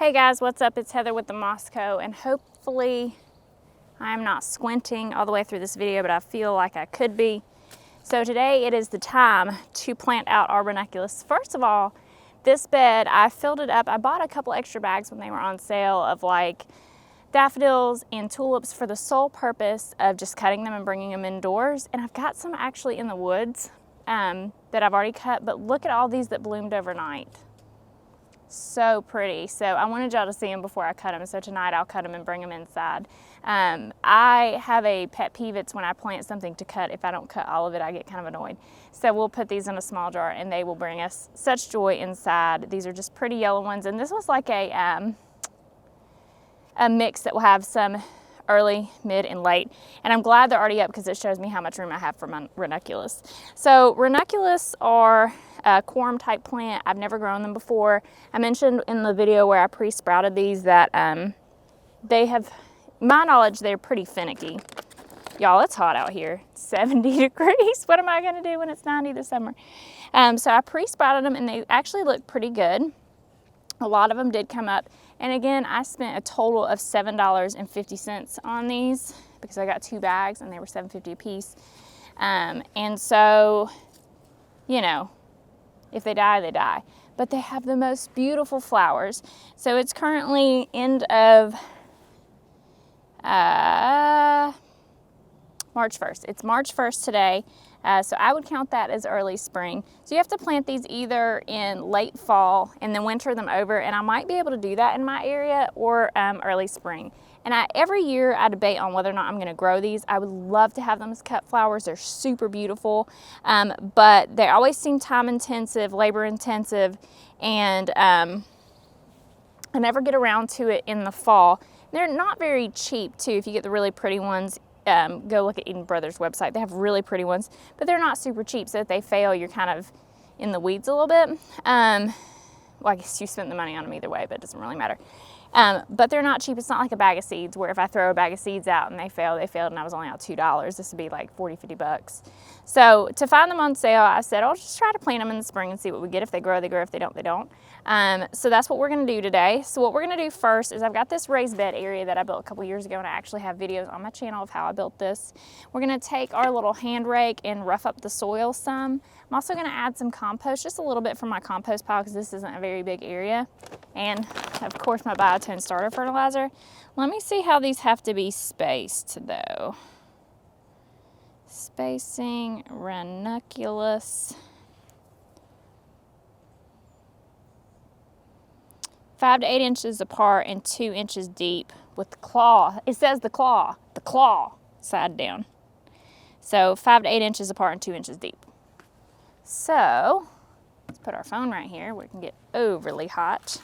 Hey guys, what's up? It's Heather with the Mosco, and hopefully I'm not squinting all the way through this video, but I feel like I could be. So today it is the time to plant out our Ranuculus. First of all, this bed, I filled it up. I bought a couple extra bags when they were on sale of like daffodils and tulips for the sole purpose of just cutting them and bringing them indoors. And I've got some actually in the woods that I've already cut, but look at all these that bloomed overnight. So pretty. So I wanted y'all to see them before I cut them. So tonight I'll cut them and bring them inside. I have a pet peeve. It's when I plant something to cut. If I don't cut all of it, I get kind of annoyed. So we'll put these in a small jar and they will bring us such joy inside. These are just pretty yellow ones. And this was like a mix that will have some early, mid, and late. And I'm glad they're already up because it shows me how much room I have for my Ranuculus. So Ranuculus are a corm type plant. I've never grown them before. I mentioned in the video where I pre-sprouted these that they have, my knowledge, they're pretty finicky. Y'all, it's hot out here. 70 degrees. What am I gonna do when it's 90 this summer? So I pre-sprouted them and they actually look pretty good. A lot of them did come up. And again, I spent a total of $7.50 on these because I got 2 bags and they were $7.50 a piece. And so, you know, if they die, they die. But they have the most beautiful flowers. So it's currently end of March 1st. It's March 1st today. So I would count that as early spring. So you have to plant these either in late fall and then winter them over. And I might be able to do that in my area or early spring. And every year I debate on whether or not I'm gonna grow these. I would love to have them as cut flowers. They're super beautiful, but they always seem time intensive, labor intensive, and I never get around to it in the fall. They're not very cheap too. If you get the really pretty ones, go look at Eden Brothers website. They have really pretty ones, but they're not super cheap. So if they fail, you're kind of in the weeds a little bit. Well, I guess you spent the money on them either way, but it doesn't really matter. But they're not cheap. It's not like a bag of seeds where if I throw a bag of seeds out and they failed and I was only out $2. This would be like 40, 50 bucks. So to find them on sale, I said, I'll just try to plant them in the spring and see what we get. If they grow, they grow. If they don't, they don't. So that's what we're gonna do today. So what we're gonna do first is I've got this raised bed area that I built a couple years ago, and I actually have videos on my channel of how I built this. We're gonna take our little hand rake and rough up the soil some. I'm also gonna add some compost, just a little bit from my compost pile because this isn't a very big area. And of course my biotone starter fertilizer. Let me see how these have to be spaced though. Spacing, Ranuculus. 5 to 8 inches apart and 2 inches deep with the claw. It says the claw side down. So 5 to 8 inches apart and 2 inches deep. So let's put our phone right here where it can get overly hot.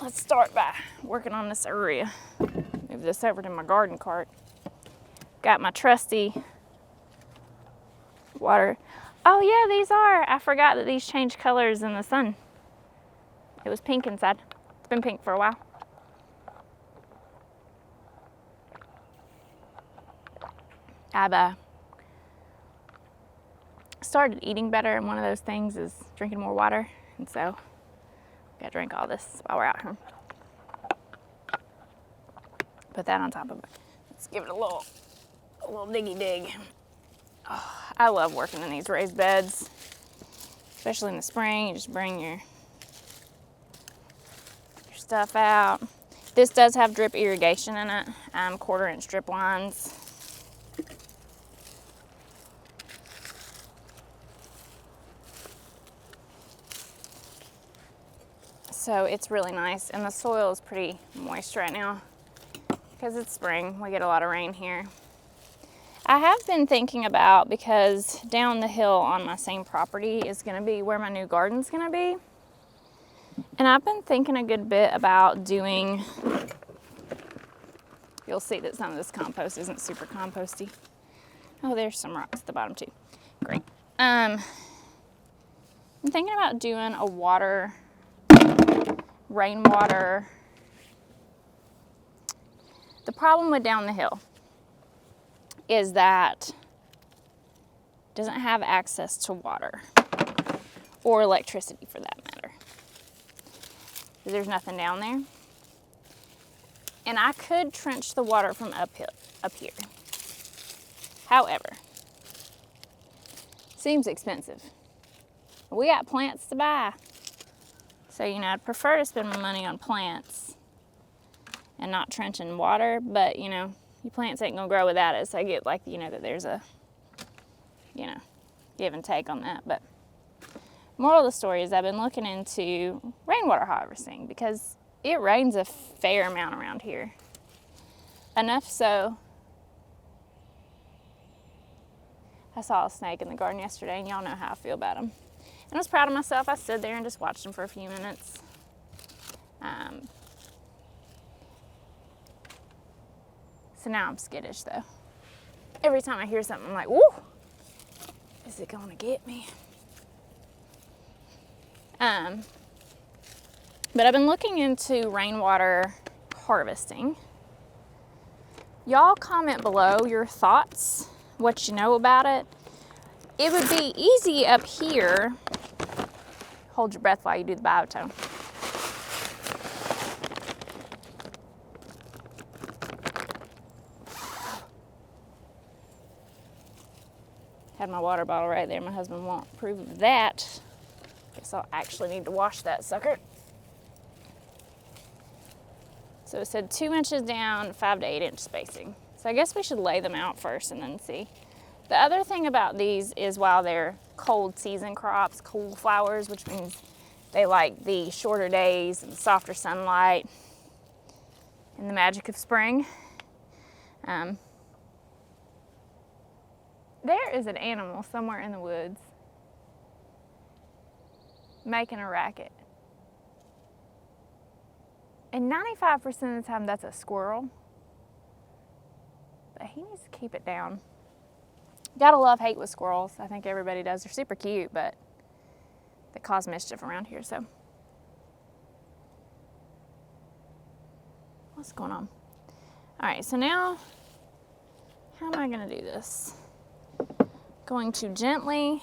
Let's start by working on this area. Move this over to my garden cart. Got my trusty water. Oh yeah, these are. I forgot that these change colors in the sun. It was pink inside. It's been pink for a while. I've started eating better, and one of those things is drinking more water, and so gotta drink all this while we're out here. Put that on top of it. Let's give it a little diggy dig. Oh, I love working in these raised beds, especially in the spring. You just bring your stuff out. This does have drip irrigation in it, 1/4 inch drip lines. So it's really nice, and the soil is pretty moist right now because it's spring. We get a lot of rain here. I have been thinking about, because down the hill on my same property is going to be where my new garden's going to be. And I've been thinking a good bit about doing, you'll see that some of this compost isn't super composty. Oh, there's some rocks at the bottom too. Great. I'm thinking about doing a rainwater. The problem with down the hill is that it doesn't have access to water. or electricity for that matter. There's nothing down there. And I could trench the water from up here. However, seems expensive. We got plants to buy. So, you know, I'd prefer to spend my money on plants and not trenching water, but, you know, your plants ain't gonna grow without it. So I get, like, you know, that there's a, you know, give and take on that. But moral of the story is I've been looking into rainwater harvesting because it rains a fair amount around here. Enough so, I saw a snake in the garden yesterday, and y'all know how I feel about them. And I was proud of myself. I stood there and just watched them for a few minutes. So now I'm skittish, though. Every time I hear something, I'm like, woo, is it gonna get me? But I've been looking into rainwater harvesting. Y'all comment below your thoughts, what you know about it. It would be easy up here. Hold your breath while you do the biotone. Had my water bottle right there. My husband won't approve of that. Guess I'll actually need to wash that sucker. So it said 2 inches down, 5 to 8 inch spacing. So I guess we should lay them out first and then see. The other thing about these is while they're cold season crops, cool flowers, which means they like the shorter days and the softer sunlight and the magic of spring. There is an animal somewhere in the woods making a racket. And 95% of the time that's a squirrel. But he needs to keep it down. Gotta love hate with squirrels. I think everybody does. They're super cute, but they cause mischief around here, so. What's going on? All right, so now, how am I gonna do this? Going to gently,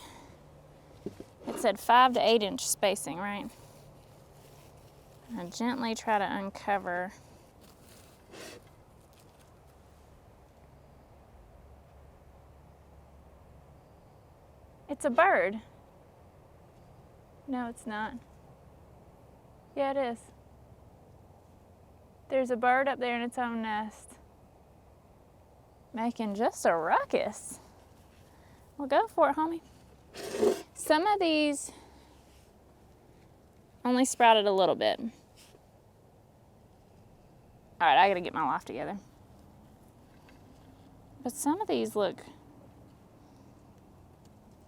it said 5 to 8 inch spacing, right? And gently try to uncover. It's a bird. No, it's not. Yeah, it is. There's a bird up there in its own nest, making just a ruckus. Well, go for it, homie. Some of these only sprouted a little bit. All right, I gotta get my life together. But some of these look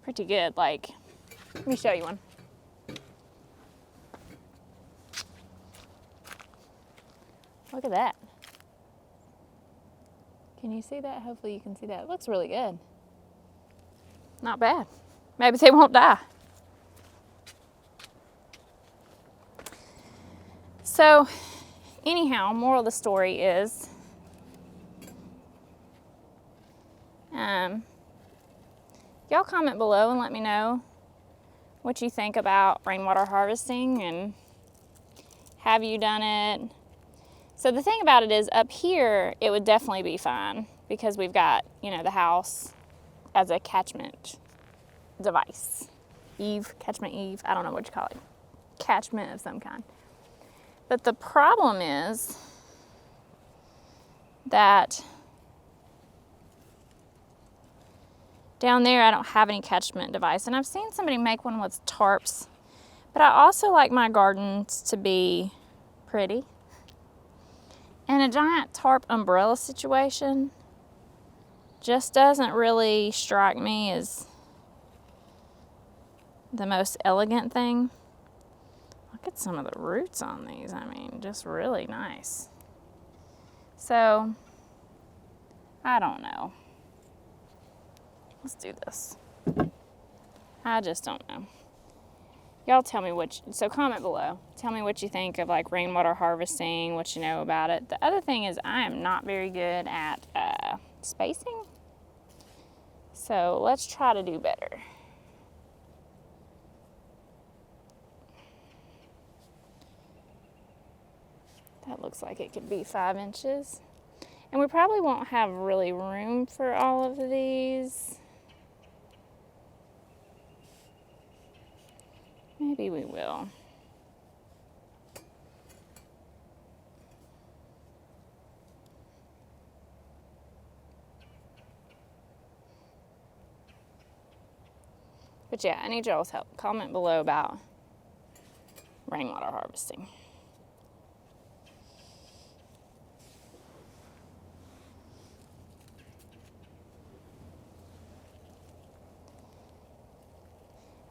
pretty good. Like, let me show you one. Look at that. Can you see that? Hopefully you can see that. It looks really good. Not bad. Maybe they won't die. So, anyhow, moral of the story is, y'all comment below and let me know what you think about rainwater harvesting and have you done it. So the thing about it is up here, it would definitely be fine because we've got, you know, the house as a catchment device. Catchment eave, I don't know what you call it. Catchment of some kind. But the problem is that down there I don't have any catchment device. And I've seen somebody make one with tarps. But I also like my gardens to be pretty. And a giant tarp umbrella situation just doesn't really strike me as the most elegant thing. Look at some of the roots on these. I mean, just really nice. So, I don't know. Let's do this. I just don't know. Y'all tell me so comment below. Tell me what you think of like rainwater harvesting, what you know about it. The other thing is I am not very good at spacing. So let's try to do better. That looks like it could be 5 inches. And we probably won't have really room for all of these. Maybe we will. But yeah, I need y'all's help. Comment below about rainwater harvesting.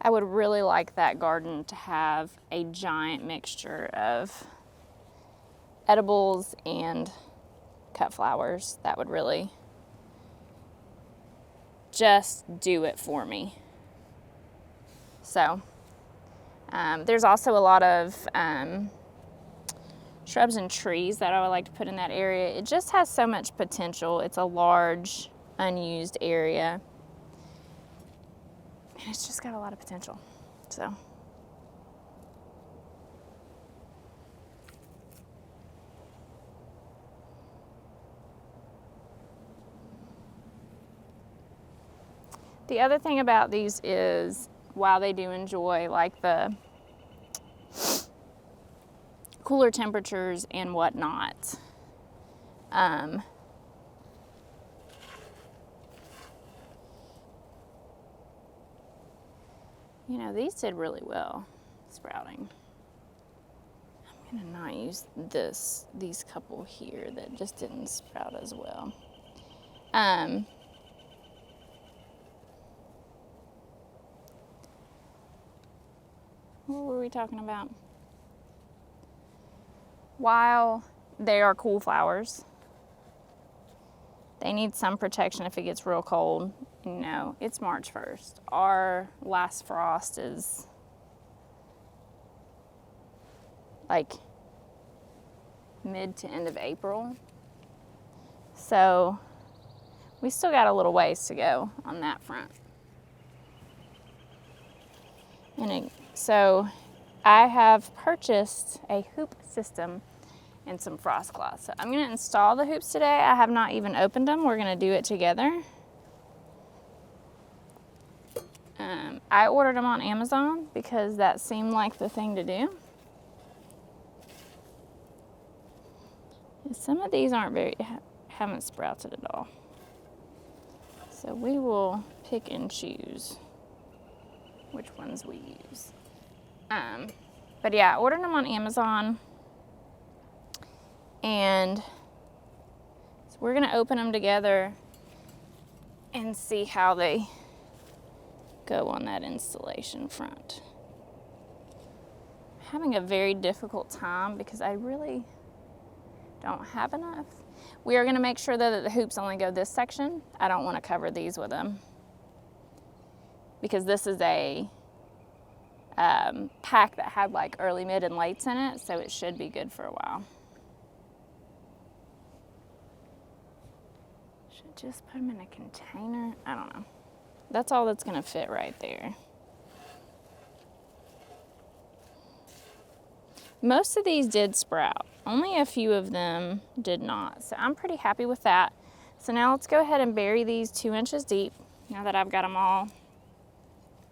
I would really like that garden to have a giant mixture of edibles and cut flowers. That would really just do it for me. So there's also a lot of shrubs and trees that I would like to put in that area. It just has so much potential. It's a large, unused area. And it's just got a lot of potential. So the other thing about these is, while they do enjoy like the cooler temperatures and whatnot, you know, these did really well sprouting. I'm gonna not use these couple here that just didn't sprout as well. What were we talking about? While they are cool flowers, they need some protection if it gets real cold. You know, it's March 1st. Our last frost is like mid to end of April. So we still got a little ways to go on that front. So I have purchased a hoop system and some frost cloths. So I'm gonna install the hoops today. I have not even opened them. We're gonna do it together. I ordered them on Amazon because that seemed like the thing to do. And some of these haven't sprouted at all. So we will pick and choose which ones we use. But yeah, I ordered them on Amazon, and so we're gonna open them together and see how they go on that installation front. I'm having a very difficult time because I really don't have enough. We are gonna make sure though that the hoops only go this section. I don't wanna cover these with them because this is a pack that had like early, mid, and lates in it, so it should be good for a while. Should just put them in a container. I don't know. That's all that's gonna fit right there. Most of these did sprout. Only a few of them did not, so I'm pretty happy with that. So now let's go ahead and bury these 2 inches deep, now that I've got them all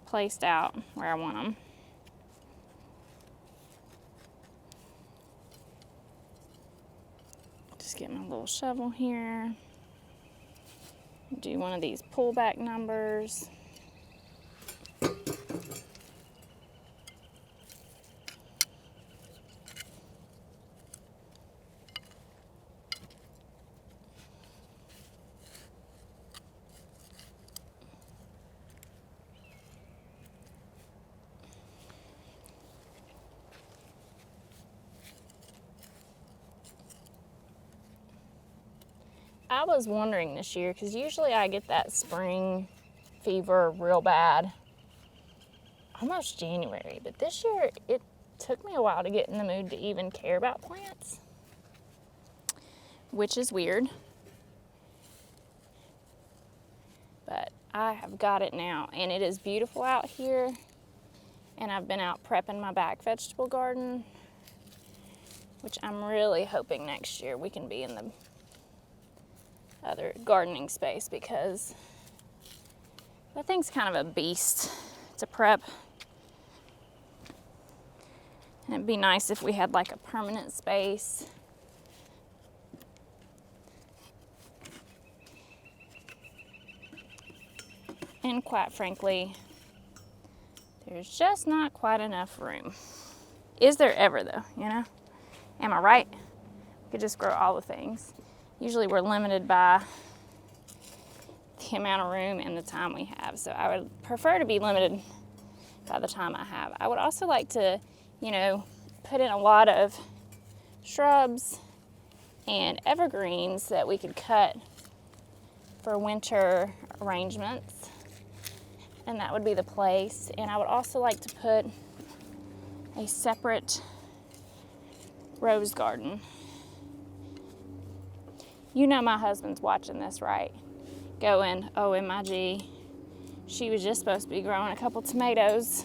placed out where I want them. Just get my little shovel here. Do one of these pullback numbers. I was wondering this year, because usually I get that spring fever real bad almost January, but this year it took me a while to get in the mood to even care about plants, which is weird, but I have got it now, and it is beautiful out here, and I've been out prepping my back vegetable garden, which I'm really hoping next year we can be in the other gardening space, because that thing's kind of a beast to prep. And it'd be nice if we had like a permanent space. And quite frankly, there's just not quite enough room. Is there ever though, you know? Am I right? We could just grow all the things. Usually we're limited by the amount of room and the time we have. So I would prefer to be limited by the time I have. I would also like to, you know, put in a lot of shrubs and evergreens that we could cut for winter arrangements. And that would be the place. And I would also like to put a separate rose garden. You know my husband's watching this, right? Going, OMG, she was just supposed to be growing a couple tomatoes.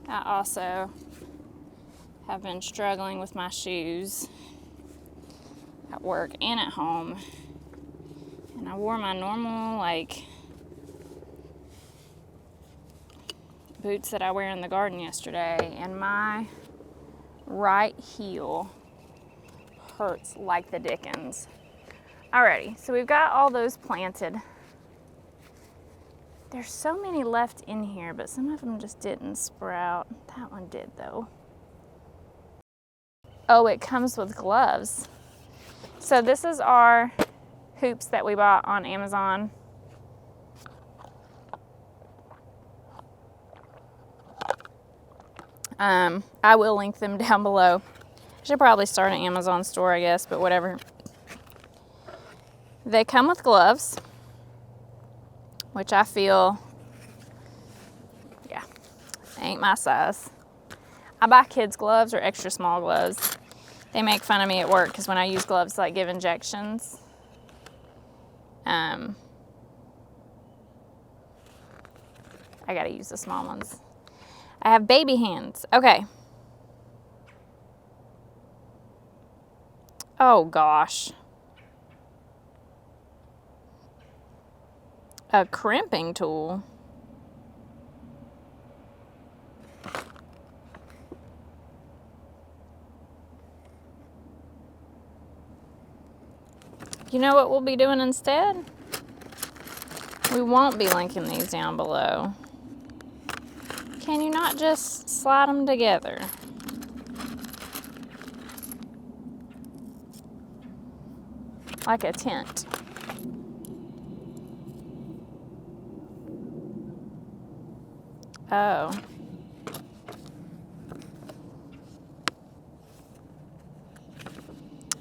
I also have been struggling with my shoes at work and at home. And I wore my normal, like, boots that I wear in the garden yesterday, and my right heel hurts like the dickens. Alrighty, so we've got all those planted. There's so many left in here, but some of them just didn't sprout. That one did, though. Oh, it comes with gloves. So this is our hoops that we bought on Amazon. I will link them down below. I should probably start an Amazon store, I guess, but whatever. They come with gloves, which I feel, yeah, ain't my size. I buy kids gloves or extra small gloves. They make fun of me at work because when I use gloves to like give injections, I gotta use the small ones. I have baby hands. Okay. Oh gosh. A crimping tool. You know what we'll be doing instead? We won't be linking these down below. Can you not just slide them together? Like a tent. Oh.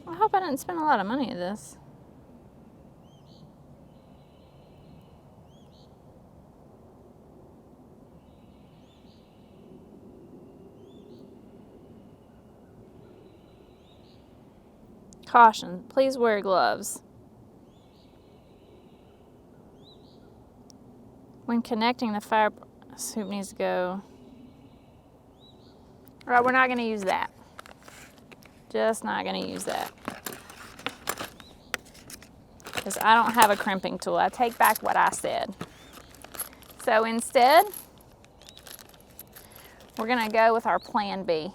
I hope I didn't spend a lot of money on this. Caution, please wear gloves. When connecting the fire, hoop needs to go. All right, we're not gonna use that. Just not gonna use that. Because I don't have a crimping tool. I take back what I said. So instead, we're gonna go with our plan B.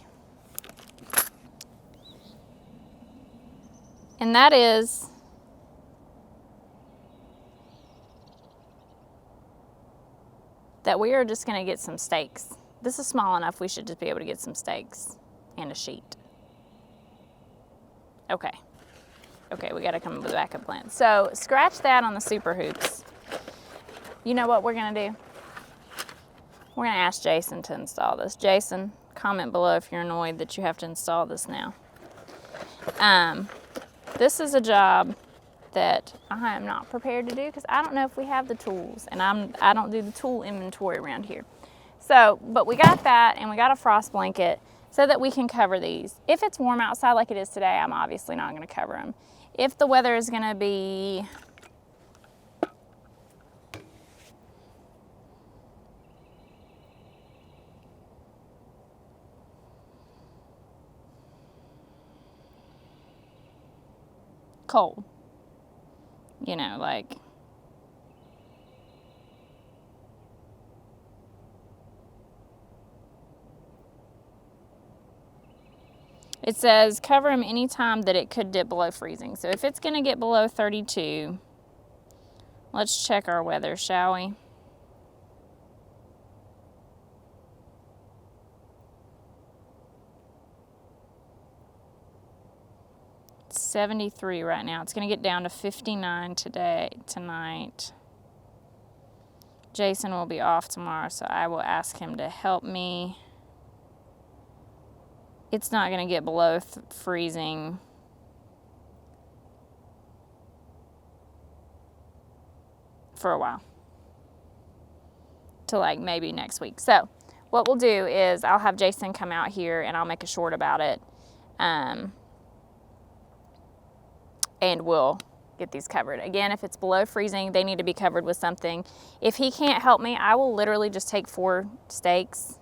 And that is that we are just gonna get some stakes. This is small enough, we should just be able to get some stakes and a sheet. Okay. Okay, we gotta come up with a backup plan. So scratch that on the super hoops. You know what we're gonna do? We're gonna ask Jason to install this. Jason, comment below if you're annoyed that you have to install this now. This is a job that I am not prepared to do because I don't know if we have the tools, and I don't do the tool inventory around here. So, but we got that, and we got a frost blanket so that we can cover these. If it's warm outside like it is today, I'm obviously not going to cover them. If the weather is going to be cold, you know, like it says cover them anytime that it could dip below freezing. So if it's going to get below 32, let's check our weather, shall we? It's 73 right now. It's going to get down to 59 tonight. Jason will be off tomorrow, so I will ask him to help me. It's not going to get below freezing for a while, to like maybe next week. So what we'll do is I'll have Jason come out here and I'll make a short about it, and we'll get these covered. Again, if it's below freezing, they need to be covered with something. If he can't help me, I will literally just take 4 stakes,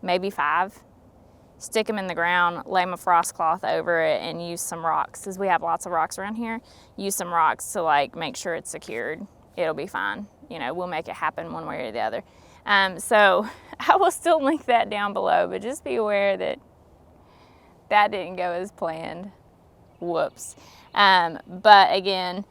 maybe 5, stick them in the ground, lay my frost cloth over it, and use some rocks. Because we have lots of rocks around here, use some rocks to like make sure it's secured. It'll be fine. You know, we'll make it happen one way or the other. So I will still link that down below, but just be aware that that didn't go as planned. Whoops. But again,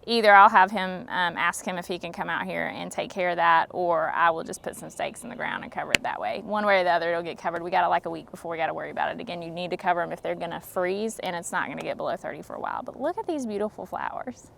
either I'll have him ask him if he can come out here and take care of that, or I will just put some stakes in the ground and cover it that way. One way or the other, it'll get covered. We got it like a week before we got to worry about it. Again, you need to cover them if they're going to freeze, and it's not going to get below 30 for a while. But look at these beautiful flowers.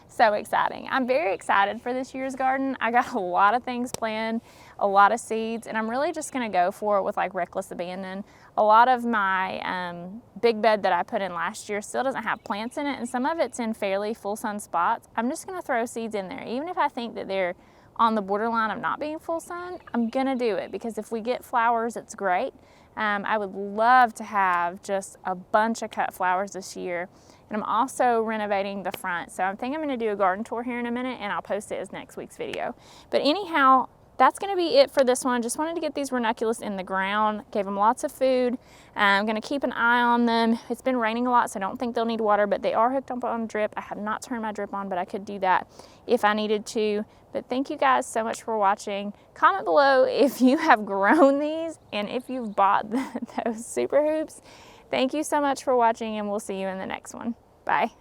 So exciting. I'm very excited for this year's garden. I got a lot of things planned, a lot of seeds, and I'm really just going to go for it with like reckless abandon. A lot of my big bed that I put in last year still doesn't have plants in it, and some of it's in fairly full sun spots. I'm just going to throw seeds in there. Even if I think that they're on the borderline of not being full sun, I'm going to do it, because if we get flowers, it's great. I would love to have just a bunch of cut flowers this year. And I'm also renovating the front. So I think I'm going to do a garden tour here in a minute, and I'll post it as next week's video. But anyhow, that's going to be it for this one. Just wanted to get these ranunculus in the ground. Gave them lots of food. I'm going to keep an eye on them. It's been raining a lot, so I don't think they'll need water, but they are hooked up on drip. I have not turned my drip on, but I could do that if I needed to. But thank you guys so much for watching. Comment below if you have grown these and if you've bought those super hoops. Thank you so much for watching, and we'll see you in the next one. Bye.